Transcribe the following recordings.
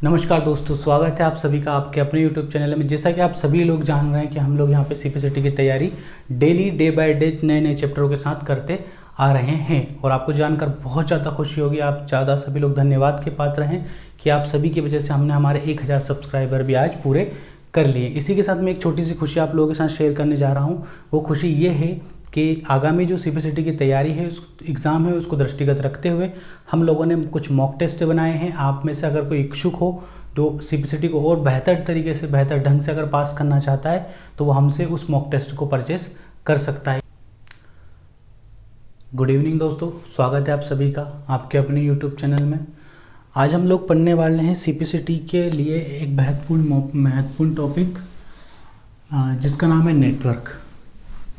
नमस्कार दोस्तों, स्वागत है आप सभी का आपके अपने YouTube चैनल में। जैसा कि आप सभी लोग जान रहे हैं कि हम लोग यहाँ पे CPCT की तैयारी डेली डे बाय डे नए नए चैप्टरों के साथ करते आ रहे हैं और आपको जानकर बहुत ज़्यादा खुशी होगी। आप ज़्यादा सभी लोग धन्यवाद के पात्र हैं कि आप सभी की वजह से हमने हमारे 1000 सब्सक्राइबर भी आज पूरे कर लिए। इसी के साथ मैं एक छोटी सी खुशी आप लोगों के साथ शेयर करने जा रहा हूँ। वो खुशी ये है कि आगामी जो CPCT की तैयारी है, उस एग्ज़ाम है, उसको दृष्टिगत रखते हुए हम लोगों ने कुछ मॉक टेस्ट बनाए हैं। आप में से अगर कोई इच्छुक हो जो CPCT को और बेहतर तरीके से, बेहतर ढंग से अगर पास करना चाहता है तो वो हमसे उस मॉक टेस्ट को परचेस कर सकता है। गुड इवनिंग दोस्तों, स्वागत है आप सभी का आपके अपने YouTube चैनल में। आज हम लोग पढ़ने वाले हैं CPCT के लिए एक महत्वपूर्ण टॉपिक जिसका नाम है नेटवर्क।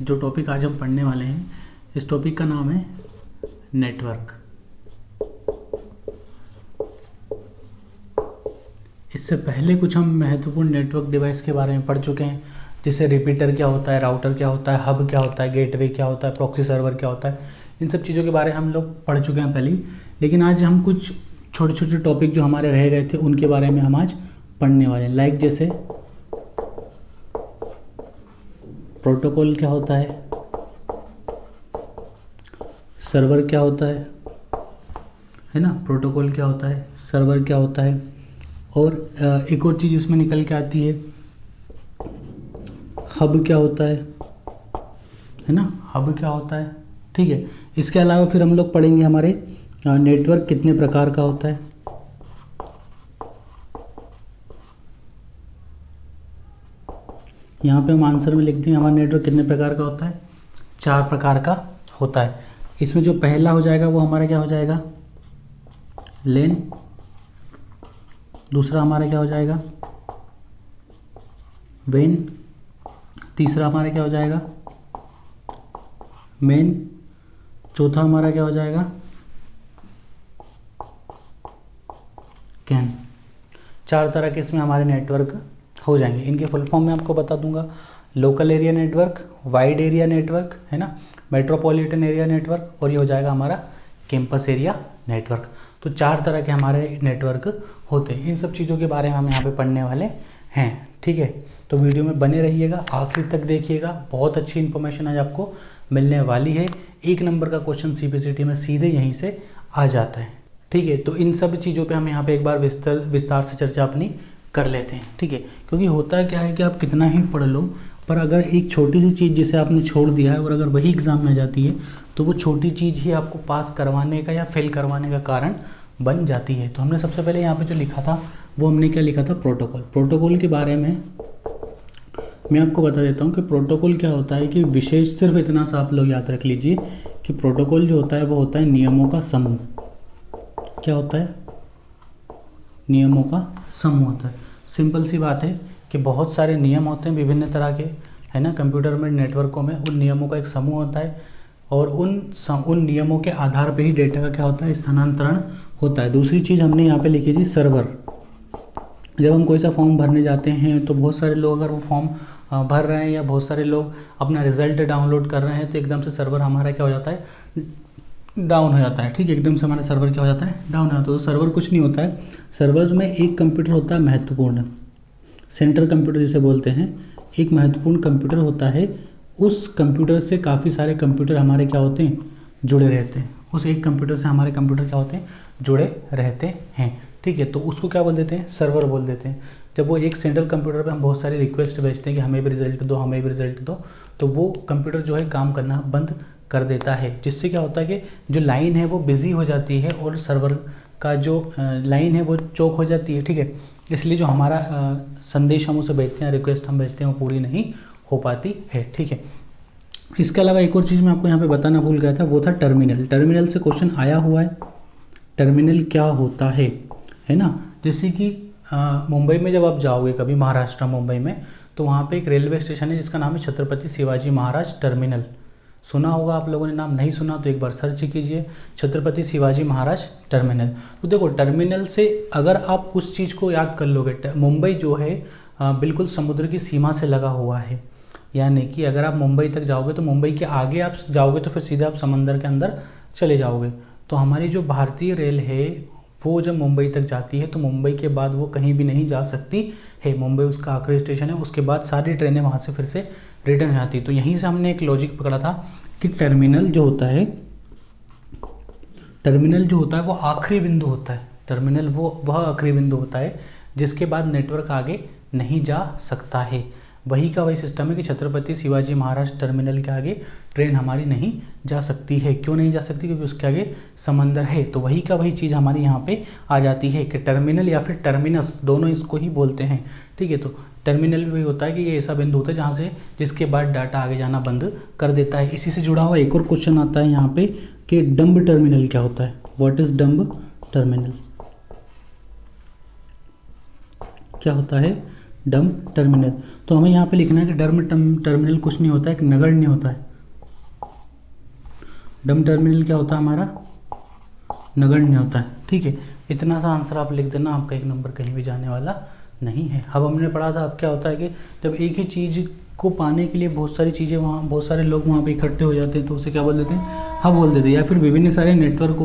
जो टॉपिक आज हम पढ़ने वाले हैं, इस टॉपिक का नाम है नेटवर्क। इससे पहले कुछ हम महत्वपूर्ण नेटवर्क डिवाइस के बारे में पढ़ चुके हैं, जैसे रिपीटर क्या होता है, राउटर क्या होता है, हब क्या होता है, गेटवे क्या होता है, प्रॉक्सी सर्वर क्या होता है। इन सब चीज़ों के बारे में हम लोग पढ़ चुके हैं पहले ही। लेकिन आज हम कुछ छोटे छोटे टॉपिक जो हमारे रह गए थे उनके बारे में हम आज पढ़ने वाले हैं। लाइक जैसे प्रोटोकॉल क्या होता है, सर्वर क्या होता है ना, प्रोटोकॉल क्या होता है, सर्वर क्या होता है, और एक और चीज़ इसमें निकल के आती है, हब क्या होता है ना, हब क्या होता है। ठीक है, इसके अलावा फिर हम लोग पढ़ेंगे हमारे नेटवर्क कितने प्रकार का होता है। यहाँ पे हम आंसर में लिख देंगे हमारा नेटवर्क कितने प्रकार का होता है, 4 प्रकार का होता है। इसमें जो पहला हो जाएगा वो हमारा क्या हो जाएगा, लेन। दूसरा हमारा क्या हो जाएगा, वेन। तीसरा हमारा क्या हो जाएगा, मेन। चौथा हमारा क्या हो जाएगा, कैन। 4 तरह के इसमें हमारे नेटवर्क हो जाएंगे। इनके फुल फॉर्म में आपको बता दूंगा। Local area network, wide area network है ना, मेट्रोपॉलिटन एरिया नेटवर्क, और ये हो जाएगा हमारा कैंपस एरिया नेटवर्क। तो 4 तरह के हमारे नेटवर्क होते हैं। इन सब चीज़ों के बारे में हम यहाँ पे पढ़ने वाले हैं। ठीक है, तो वीडियो में बने रहिएगा, आखिर तक देखिएगा। बहुत अच्छी इन्फॉर्मेशन आज आपको मिलने वाली है। 1 नंबर का क्वेश्चन CPCT में सीधे यहीं से आ जाता है। ठीक है, तो इन सब चीज़ों पे हम यहाँ पे एक बार विस्तार से चर्चा अपनी कर लेते हैं। ठीक है, क्योंकि होता क्या है कि आप कितना ही पढ़ लो, पर अगर एक छोटी सी चीज़ जिसे आपने छोड़ दिया है और अगर वही एग्ज़ाम में आ जाती है तो वो छोटी चीज़ ही आपको पास करवाने का या फेल करवाने का कारण बन जाती है। तो हमने सबसे पहले यहाँ पे जो लिखा था वो हमने क्या लिखा था, प्रोटोकॉल। प्रोटोकॉल के बारे में मैं आपको बता देता हूँ कि प्रोटोकॉल क्या होता है कि विशेष सिर्फ इतना सा आप लोग याद रख लीजिए कि प्रोटोकॉल जो होता है वो होता है नियमों का समूह। क्या होता है, नियमों का समूह होता है। सिंपल सी बात है कि बहुत सारे नियम होते हैं विभिन्न तरह के, है ना, कंप्यूटर में, नेटवर्कों में। उन नियमों का एक समूह होता है और उन नियमों के आधार पे ही डेटा का क्या होता है, स्थानांतरण होता है। दूसरी चीज़ हमने यहाँ पे लिखी थी, सर्वर। जब हम कोई सा फॉर्म भरने जाते हैं तो बहुत सारे लोग अगर वो फॉर्म भर रहे हैं या बहुत सारे लोग अपना रिजल्ट डाउनलोड कर रहे हैं तो एकदम से सर्वर हमारा क्या हो जाता है, डाउन हो जाता है। ठीक है, एकदम से हमारा सर्वर क्या हो जाता है, डाउन हो जाता है। तो सर्वर कुछ नहीं होता है, सर्वर में एक कंप्यूटर होता है महत्वपूर्ण, सेंट्रल कंप्यूटर जिसे बोलते हैं। एक महत्वपूर्ण कंप्यूटर होता है, उस कंप्यूटर से काफ़ी सारे कंप्यूटर हमारे क्या होते हैं, जुड़े रहते हैं। उस एक कंप्यूटर से हमारे कंप्यूटर क्या होते हैं, जुड़े रहते हैं। ठीक है, तो उसको क्या बोल देते हैं, सर्वर बोल देते हैं। जब वो एक सेंट्रल कंप्यूटर पे हम बहुत सारी रिक्वेस्ट भेजते हैं कि हमें भी रिजल्ट दो, हमें भी रिजल्ट दो, तो वो कंप्यूटर जो है काम करना बंद कर देता है, जिससे क्या होता है कि जो लाइन है वो बिज़ी हो जाती है और सर्वर का जो लाइन है वो चौक हो जाती है। ठीक है, इसलिए जो हमारा संदेश हम उसे भेजते हैं, रिक्वेस्ट हम भेजते हैं, वो पूरी नहीं हो पाती है। ठीक है, इसके अलावा एक और चीज़ मैं आपको यहाँ पे बताना भूल गया था, वो था टर्मिनल। टर्मिनल से क्वेश्चन आया हुआ है, टर्मिनल क्या होता है ना। जैसे कि मुंबई में जब आप जाओगे कभी, महाराष्ट्र मुंबई में, तो वहाँ पे एक रेलवे स्टेशन है जिसका नाम है छत्रपति शिवाजी महाराज टर्मिनल। सुना होगा आप लोगों ने, नाम नहीं सुना तो एक बार सर्च कीजिए, छत्रपति शिवाजी महाराज टर्मिनल। तो देखो, टर्मिनल से अगर आप उस चीज़ को याद कर लोगे, मुंबई जो है बिल्कुल समुद्र की सीमा से लगा हुआ है। यानी कि अगर आप मुंबई तक जाओगे तो मुंबई के आगे आप जाओगे तो फिर सीधे आप समंदर के अंदर चले जाओगे। तो हमारी जो भारतीय रेल है वो जब मुंबई तक जाती है तो मुंबई के बाद वो कहीं भी नहीं जा सकती है, मुंबई उसका आखिरी स्टेशन है, उसके बाद सारी ट्रेनें वहाँ से फिर से रिटर्न हो जाती। तो यहीं से हमने एक लॉजिक पकड़ा था कि टर्मिनल जो होता है, टर्मिनल जो होता है वो आखिरी बिंदु होता है, टर्मिनल वह आखिरी बिंदु होता है जिसके बाद नेटवर्क आगे नहीं जा सकता है। वही का वही सिस्टम है कि छत्रपति शिवाजी महाराज टर्मिनल के आगे ट्रेन हमारी नहीं जा सकती है। क्यों नहीं जा सकती? क्योंकि उसके आगे समंदर है। तो वही का वही चीज़ हमारी यहाँ पे आ जाती है कि टर्मिनल या फिर टर्मिनस, दोनों इसको ही बोलते हैं। ठीक है, तो टर्मिनल भी होता है कि ये ऐसा बिंदु होता है जहाँ से जिसके बाद डाटा आगे जाना बंद कर देता है। इसी से जुड़ा हुआ एक और क्वेश्चन आता है यहाँ पे कि डंब टर्मिनल क्या होता है? What is dumb terminal? क्या होता है डंब टर्मिनल? तो हमें यहाँ पे लिखना है कि डंब टर्मिनल कुछ नहीं होता है, एक नगण्य होता है। डंब टर्मिनल क्या होता है हमारा? नगण्य होता है। ठीक है, इतना सा आंसर आप लिख देना, आपका एक नंबर कहीं भी जाने वाला नहीं है। अब हमने पढ़ा था अब क्या होता है कि जब एक ही चीज़ को पाने के लिए बहुत सारी चीज़ें वहाँ, बहुत सारे लोग वहाँ पे इकट्ठे हो जाते हैं तो उसे क्या बोल देते हैं? हब बोल देते हैं। या फिर विभिन्न सारे नेटवर्क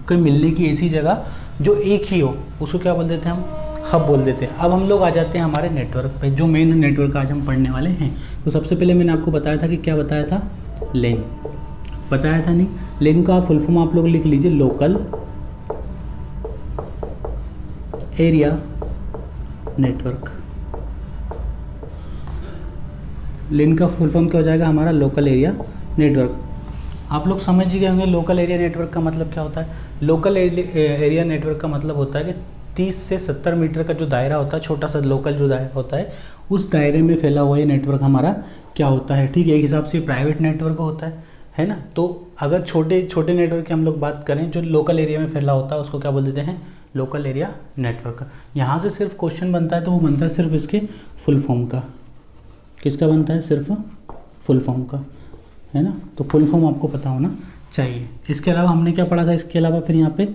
के मिलने की ऐसी जगह जो एक ही हो, उसको क्या बोल देते हैं हम? हब बोल देते हैं। अब हम लोग आ जाते हैं हमारे नेटवर्क पे, जो मेन नेटवर्क आज हम पढ़ने वाले हैं। तो सबसे पहले मैंने आपको बताया था कि क्या बताया था? लेन बताया था नहीं? लेन का फुल फॉर्म आप लोग लिख लीजिए, लोकल एरिया नेटवर्क। लेन का फुल फॉर्म क्या हो जाएगा हमारा? Local area network. आप लोग समझ ही गए होंगे लोकल एरिया नेटवर्क का मतलब क्या होता है। लोकल एरिया नेटवर्क का मतलब होता है कि 30 से 70 मीटर का जो दायरा होता है, छोटा सा लोकल जो दायरा होता है, उस दायरे में फैला हुआ ये नेटवर्क हमारा क्या होता है। ठीक है, एक हिसाब से प्राइवेट नेटवर्क होता है ना। तो अगर छोटे छोटे नेटवर्क की हम लोग बात करें जो लोकल एरिया में फैला होता है, उसको क्या बोल देते हैं? Local area network. यहाँ से सिर्फ क्वेश्चन बनता है तो वो बनता है सिर्फ इसके फुल फॉर्म का। किसका बनता है? सिर्फ फुल फॉर्म का, है ना। तो फुल फॉर्म आपको पता होना चाहिए। इसके अलावा हमने क्या पढ़ा था? इसके अलावा फिर यहाँ पे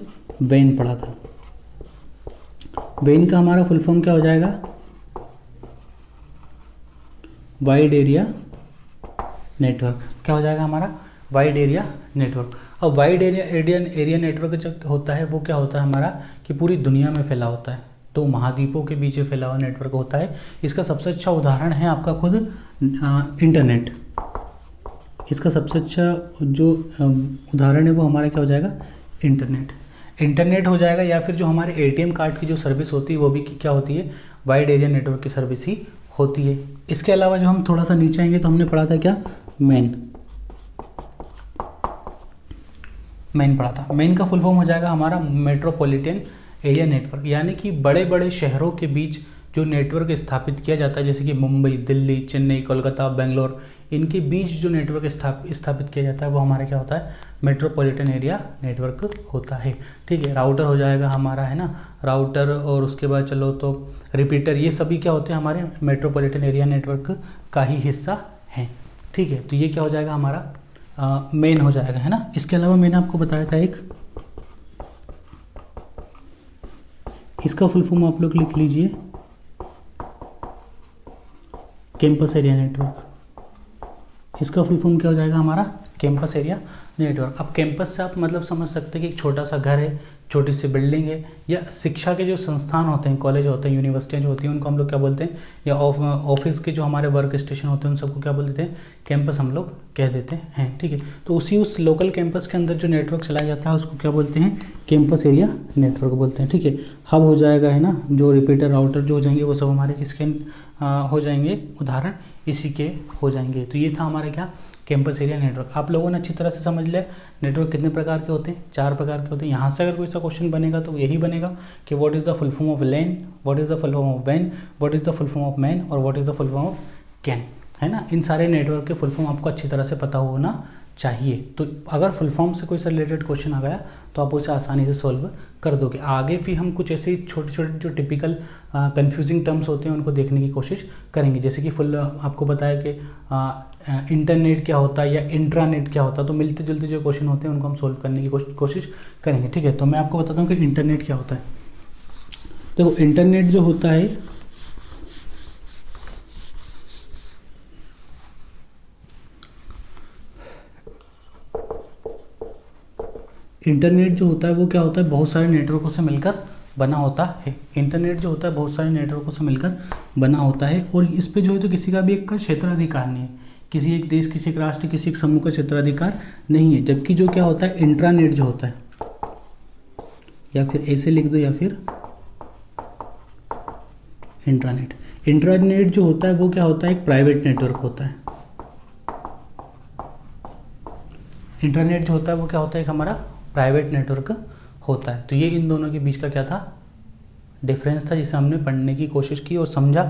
वेन पढ़ा था। वेन का हमारा फुल फॉर्म क्या हो जाएगा? Wide area network. क्या हो जाएगा हमारा? Wide area network. अब वाइड एरिया नेटवर्क जो होता है वो क्या होता है हमारा कि पूरी दुनिया में फैला होता है, तो महाद्वीपों के बीच फैला हुआ नेटवर्क होता है। इसका सबसे अच्छा उदाहरण है आपका खुद इंटरनेट। इसका सबसे अच्छा जो उदाहरण है वो हमारा क्या हो जाएगा? इंटरनेट हो जाएगा। या फिर जो हमारे एटीएम कार्ड की जो सर्विस होती है वो भी क्या होती है? वाइड एरिया नेटवर्क की सर्विस ही होती है। इसके अलावा जो हम थोड़ा सा नीचे आएंगे तो हमने पढ़ा था क्या? मेन पढ़ा था। मेन का फुल फॉर्म हो जाएगा हमारा मेट्रोपॉलिटन एरिया नेटवर्क, यानी कि बड़े बड़े शहरों के बीच जो नेटवर्क स्थापित किया जाता है, जैसे कि मुंबई, दिल्ली, चेन्नई, कोलकाता, बेंगलोर, इनके बीच जो नेटवर्क स्थापित किया जाता है वो हमारा क्या होता है? मेट्रोपॉलिटन एरिया नेटवर्क होता है। ठीक है, राउटर हो जाएगा हमारा, है ना, राउटर। और उसके बाद चलो तो रिपीटर, ये सभी क्या होते हैं? हमारे मेट्रोपॉलिटन एरिया नेटवर्क का ही हिस्सा हैं। ठीक है, तो ये क्या हो जाएगा हमारा? मेन हो जाएगा, है ना। इसके अलावा मैंने आपको बताया था एक, इसका फुल फॉर्म आप लोग लिख लीजिए, कैंपस एरिया नेटवर्क। इसका फुल फॉर्म क्या हो जाएगा हमारा? Campus area network. अब कैंपस से आप मतलब समझ सकते हैं कि एक छोटा सा घर है, छोटी सी बिल्डिंग है, या शिक्षा के जो संस्थान होते हैं, कॉलेज होते हैं, यूनिवर्सिटियाँ जो होती हैं, उनको हम लोग क्या बोलते हैं? या ऑफिस के जो हमारे वर्क स्टेशन होते हैं उन सबको क्या बोल देते हैं? कैंपस हम लोग कह देते हैं। ठीक है, तो उस लोकल कैंपस के अंदर जो नेटवर्क चलाया जाता है उसको क्या बोलते हैं? कैंपस एरिया नेटवर्क बोलते हैं। ठीक है, हब हो जाएगा, है ना, जो रिपीटर राउटर जो हो जाएंगे वो सब हमारे किसके हो जाएंगे? उदाहरण इसी के हो जाएंगे। तो ये था हमारे क्या? Campus area network. आप लोगों ने अच्छी तरह से समझ लिया नेटवर्क कितने प्रकार के होते हैं? 4 प्रकार के होते हैं। यहाँ से अगर कोई सा क्वेश्चन बनेगा तो यही बनेगा कि what is the full form of LAN, what is the full form of वेन, what is the full form of MAN और what is the full form of CAN, है ना। इन सारे नेटवर्क के फुल फॉर्म आपको अच्छी तरह से पता होना चाहिए। तो अगर फुल फॉर्म से कोई सा रिलेटेड क्वेश्चन आ गया तो आप उसे आसानी से सॉल्व कर दोगे। आगे भी हम कुछ ऐसे ही छोटे छोटे जो टिपिकल कंफ्यूजिंग टर्म्स होते हैं उनको देखने की कोशिश करेंगे। जैसे कि फुल आपको बताया कि इंटरनेट क्या होता है या इंट्रानेट क्या होता है, तो मिलते जुलते जो क्वेश्चन होते हैं उनको हम सॉल्व करने की कोशिश करेंगे। ठीक है, तो मैं आपको बताता हूँ कि इंटरनेट क्या होता है। तो इंटरनेट जो होता है इंटरनेट जो होता है वो क्या होता है, बहुत सारे नेटवर्कों से मिलकर बना होता है। इंटरनेट जो होता है बहुत सारे नेटवर्कों से मिलकर बना होता है, और इस पे जो है तो किसी का भी एक का क्षेत्राधिकार नहीं है, किसी एक देश, किसी एक राष्ट्र, किसी एक समूह का क्षेत्राधिकार नहीं है। जबकि जो क्या होता है इंट्रानेट जो होता है, या फिर ऐसे लिख दो, या फिर इंट्रानेट। इंट्रानेट जो होता है वो क्या होता है, एक प्राइवेट नेटवर्क होता है। इंटरनेट जो होता है वो क्या होता है, एक हमारा प्राइवेट नेटवर्क होता है। तो ये इन दोनों के बीच का क्या था, डिफरेंस था, जिसे हमने पढ़ने की कोशिश की और समझा।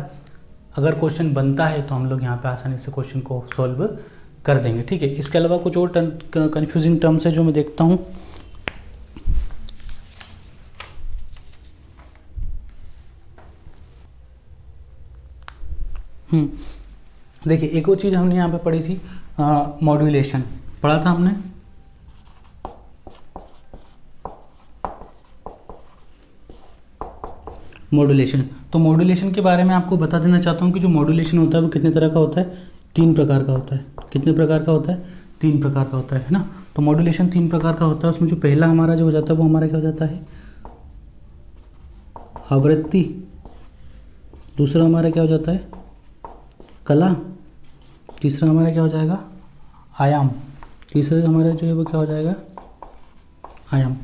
अगर क्वेश्चन बनता है तो हम लोग यहाँ पे आसानी से क्वेश्चन को सॉल्व कर देंगे, ठीक है। इसके अलावा कुछ और कन्फ्यूजिंग टर्म्स है जो मैं देखता हूँ। देखिए एक और चीज़ हमने यहाँ पे पढ़ी थी, मॉड्यूलेशन पढ़ा था हमने। मॉड्यूलेशन, तो मॉड्यूलेशन के बारे में आपको बता देना चाहता हूँ कि जो मॉड्यूलेशन होता है वो कितने तरह का होता है, 3 प्रकार का होता है। कितने प्रकार का होता है, 3 प्रकार का होता है ना। तो मॉड्यूलेशन 3 प्रकार का होता है। उसमें जो पहला हमारा जो हो जाता है वो हमारा क्या हो जाता है, आवृत्ति। दूसरा हमारा क्या हो जाता है, कला। तीसरा हमारा क्या हो जाएगा, आयाम। तीसरा हमारा जो है वो क्या हो जाएगा, आयाम।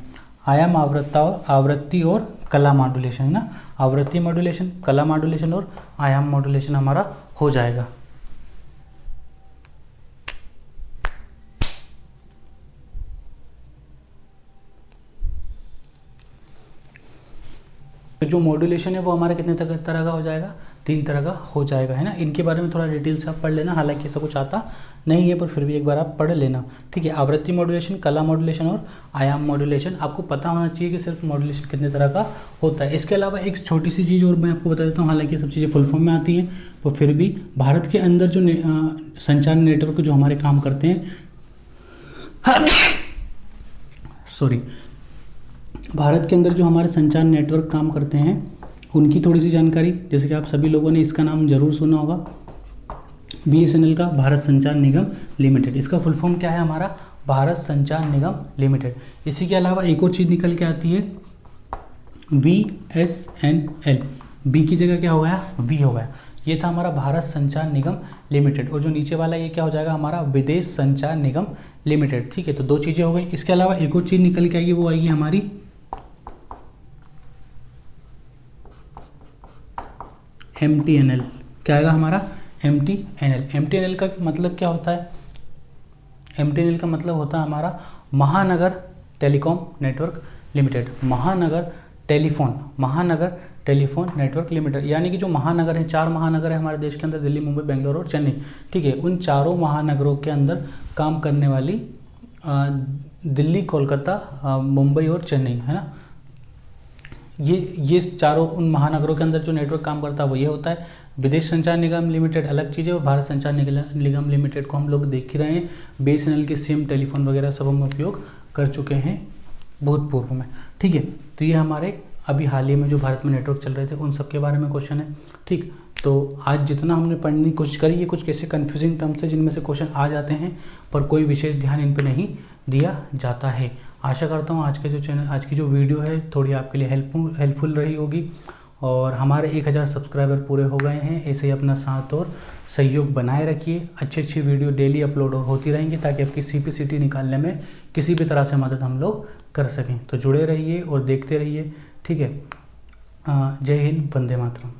आयाम, आवृत्ति और कला मॉड्यूलेशन है ना। आवृत्ति मॉड्यूलेशन, कला मॉड्यूलेशन और आयाम मॉड्यूलेशन हमारा हो जाएगा। तो जो मॉड्यूलेशन है वो हमारा कितने तरह का हो जाएगा, 3 तरह का हो जाएगा, है ना। इनके बारे में थोड़ा डिटेल से आप पढ़ लेना, हालांकि सब कुछ आता नहीं है पर फिर भी एक बार आप पढ़ लेना, ठीक है। आवृत्ति मॉड्यूलेशन, कला मॉड्यूलेशन और आयाम मॉड्यूलेशन, आपको पता होना चाहिए कि सिर्फ मॉड्यूलेशन कितने तरह का होता है। इसके अलावा एक छोटी सी चीज़ और मैं आपको बता देता हूँ, हालांकि सब चीज़ें फुल फॉर्म में आती हैं, तो फिर भी भारत के अंदर जो संचार नेटवर्क जो हमारे काम करते हैं भारत के अंदर जो हमारे संचार नेटवर्क काम करते हैं उनकी थोड़ी सी जानकारी, जैसे कि आप सभी लोगों ने इसका नाम जरूर सुना होगा, BSNL का, भारत संचार निगम लिमिटेड। इसका फुल फॉर्म क्या है हमारा, भारत संचार निगम लिमिटेड। इसी के अलावा एक और चीज़ निकल के आती है BSNL। बी की जगह क्या हो गया, V हो गया। ये था हमारा भारत संचार निगम लिमिटेड, और जो नीचे वाला ये क्या हो जाएगा हमारा, विदेश संचार निगम लिमिटेड, ठीक है। तो 2 चीज़ें हो गई। इसके अलावा एक और चीज़ निकल के आएगी, वो आएगी हमारी MTNL। क्या आएगा हमारा, MTNL। MTNL का मतलब क्या होता है, MTNL का मतलब होता है हमारा महानगर टेलीकॉम नेटवर्क लिमिटेड। महानगर टेलीफोन नेटवर्क लिमिटेड, यानी कि जो महानगर हैं, 4 महानगर है हमारे देश के अंदर, दिल्ली, मुंबई, बेंगलोर और चेन्नई, ठीक है। उन चारों महानगरों के अंदर काम करने वाली दिल्ली, कोलकाता, मुंबई और चेन्नई, है ना। ये चारों उन महानगरों के अंदर जो नेटवर्क काम करता है वो ये होता है। विदेश संचार निगम लिमिटेड अलग चीज़ है, और भारत संचार निगम लिमिटेड को हम लोग देख ही रहे हैं। BSNL के सिम, टेलीफोन वगैरह सब हम उपयोग कर चुके हैं भूतपूर्व में, ठीक है। तो ये हमारे अभी हाल ही में जो भारत में नेटवर्क चल रहे थे उन सब के बारे में क्वेश्चन है, ठीक। तो आज जितना हमने पढ़ने की कोशिश करी, ये कुछ कैसे कन्फ्यूजिंग टर्म्स थे जिनमें से क्वेश्चन आ जाते हैं पर कोई विशेष ध्यान इन पर नहीं दिया जाता है। आशा करता हूँ आज की जो वीडियो है थोड़ी आपके लिए हेल्पफुल रही होगी, और हमारे 1000 सब्सक्राइबर पूरे हो गए हैं। ऐसे ही अपना साथ और सहयोग बनाए रखिए। अच्छी अच्छी वीडियो डेली अपलोड होती रहेंगी, ताकि आपकी CPCT निकालने में किसी भी तरह से मदद हम लोग कर सकें। तो जुड़े रहिए और देखते रहिए, ठीक है। जय हिंद, वंदे मातरम।